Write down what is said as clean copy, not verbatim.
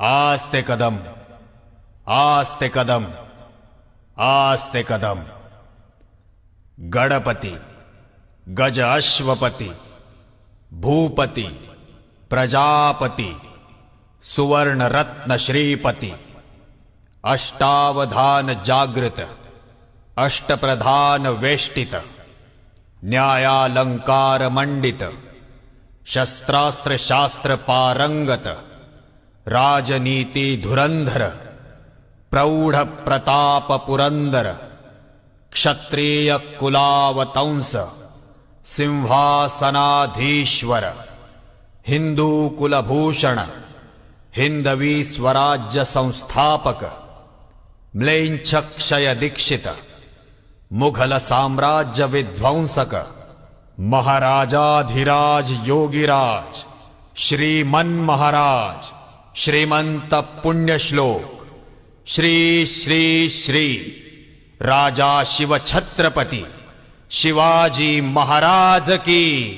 आस्ते कदम, आस्ते कदम, आस्ते कदम। गणपति, गज अश्वपति, भूपति, प्रजापति, सुवर्ण रत्न श्रीपति, अष्टावधान जागृत, अष्टप्रधान वेष्टित, न्यायालंकार मंडित, शस्त्रास्त्र शास्त्र पारंगत, राजनीति धुरंधर, प्रौढ़ प्रताप पुरंदर, क्षत्रिय कुलावतंस, सिंहासनाधीश्वर, हिंदू कुलभूषण, हिंदवी स्वराज्य संस्थापक, म्लेच्छक्षय दीक्षित, मुघल साम्राज्य विध्वंसक, महाराजाधिराज योगिराज, श्रीमन महाराज, श्रीमंत पुण्यश्लोक, श्री श्री श्री राजा शिव छत्रपति शिवाजी महाराज की।